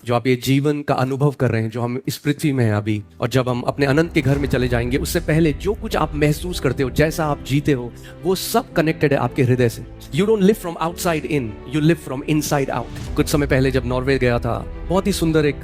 जो आप ये जीवन का अनुभव कर रहे हैं, जो हम इस पृथ्वी में हैं अभी, और जब हम अपने अनंत के घर में चले जाएंगे, उससे पहले जो कुछ आप महसूस करते हो, जैसा आप जीते हो, वो सब कनेक्टेड है आपके हृदय से। You don't live from outside in, you live from inside out. कुछ समय पहले जब नॉर्वे गया था, बहुत ही सुंदर एक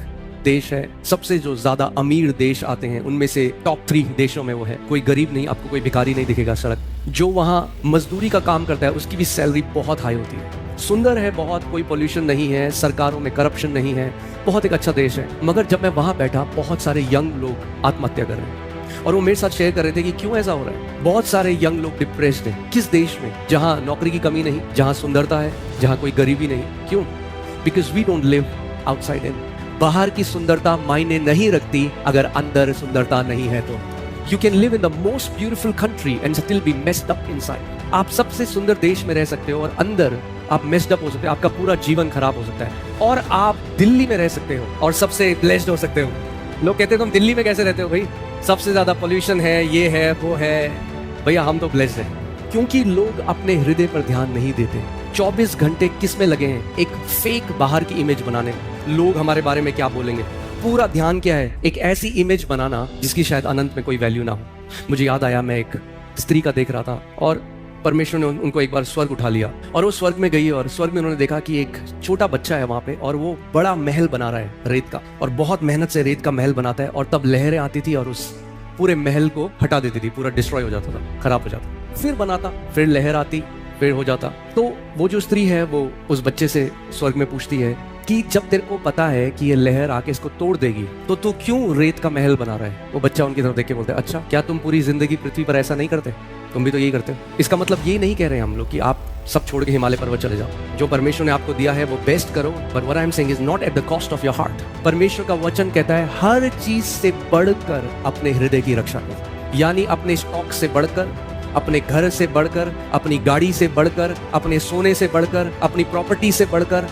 देश है, सबसे जो ज्यादा अमीर देश आते हैं उनमें से टॉप 3 देशों में वो है। कोई गरीब नहीं, आपको कोई भिखारी नहीं दिखेगा सड़क। जो वहाँ मजदूरी का काम करता है उसकी भी सैलरी बहुत हाई होती है। सुंदर है बहुत, कोई पोल्यूशन नहीं है, सरकारों में करप्शन नहीं है, बहुत एक अच्छा देश है। मगर जब मैं वहाँ बैठा, बहुत सारे यंग लोग आत्महत्या कर रहे हैं और वो मेरे साथ शेयर कर रहे थे कि क्यों ऐसा हो रहा है। बहुत सारे यंग लोग डिप्रेस्ड हैं। किस देश में जहाँ नौकरी की कमी नहीं, जहाँ सुंदरता है, जहाँ कोई गरीबी नहीं। क्यों? Because we don't live outside in. बाहर की सुंदरता मायने नहीं रखती अगर अंदर सुंदरता नहीं है तो। You can live in the most beautiful country and still be messed up inside. आप सबसे सुंदर देश में रह सकते हो और अंदर आप मेस्ड अप हो सकते हो, आपका पूरा जीवन खराब हो सकता है। और आप दिल्ली में रह सकते हो और सबसे ब्लेस्ड हो सकते हो। लोग कहते हो तुम दिल्ली में कैसे रहते हो भाई, सबसे ज्यादा पोल्यूशन है, ये है वो है। भैया हम तो ब्लेस्ड हैं, क्योंकि लोग अपने हृदय पर ध्यान नहीं देते। 24 घंटे किस में लगे हैं? एक फेक बाहर की इमेज बनाने में। लोग हमारे बारे में क्या बोलेंगे, पूरा ध्यान क्या है? एक ऐसी इमेज बनाना जिसकी शायद अनंत में कोई वैल्यू ना हो। मुझे याद आया, मैं एक स्त्री का देख रहा था और परमेश्वर ने उनको एक बार स्वर्ग उठा लिया और वो स्वर्ग में गई और स्वर्ग में उन्होंने देखा कि एक छोटा बच्चा है वहां पे और वो बड़ा महल बना रहा है रेत का, और बहुत मेहनत से रेत का महल बनाता है। और तब लहरें आती थी और उस पूरे महल को हटा देती थी, पूरा डिस्ट्रॉय हो जाता था, खराब हो जाता। फिर बनाता, फिर लहर आती, फिर हो जाता। तो वो जो स्त्री है वो उस बच्चे से स्वर्ग में पूछती है कि जब तेरे को पता है कि ये लहर आके इसको तोड़ देगी तो तू क्यों रेत का महल बना रहा है? वो बच्चा उनकी तरफ देख के बोलता है, अच्छा क्या तुम पूरी जिंदगी पृथ्वी पर ऐसा नहीं करते? तुम भी तो यही करते हो। इसका मतलब ये नहीं कह रहे हम लोग कि आप सब छोड़ के हिमालय पर्वत चले जाओ। जो परमेश्वर ने आपको दिया है वो बेस्ट करो, but what I am saying is not at the cost of your heart. परमेश्वर का वचन कहता है हर चीज से बढ़कर अपने हृदय की रक्षा करो। यानी अपने स्टॉक से बढ़कर, अपने घर से बढ़कर, अपनी गाड़ी से बढ़कर, अपने सोने से बढ़कर, अपनी प्रॉपर्टी से बढ़कर,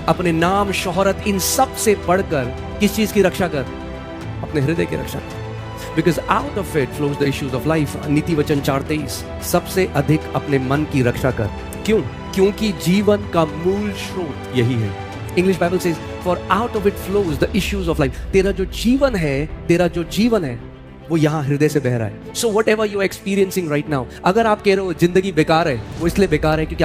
अपने नाम शोहरत, इन सब से बढ़कर किस चीज की रक्षा कर? अपने हृदय की रक्षा कर। Because out of it flows the issues of life. नीति वचन 4:23, सबसे अधिक अपने मन की रक्षा कर। क्यों? क्योंकि जीवन का मूल स्रोत यही है। English Bible says for out of it flows the issues of life. तेरा जो जीवन है वो यहाँ हृदय से बह रहा है। So what ever you experiencing right now, अगर आप कह रहे हो जिंदगी बेकार है, वो इसलिए बेकार है क्योंकि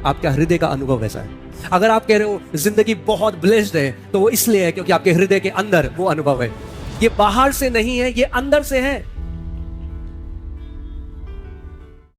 आपका हृदय का अनुभव वैसा है। अगर आप कह रहे हो जिंदगी बहुत ब्लेस्ड है, तो वो इसलिए है क्योंकि आपके हृदय के अंदर वो अनुभव है। ये बाहर से नहीं है, ये अंदर से है।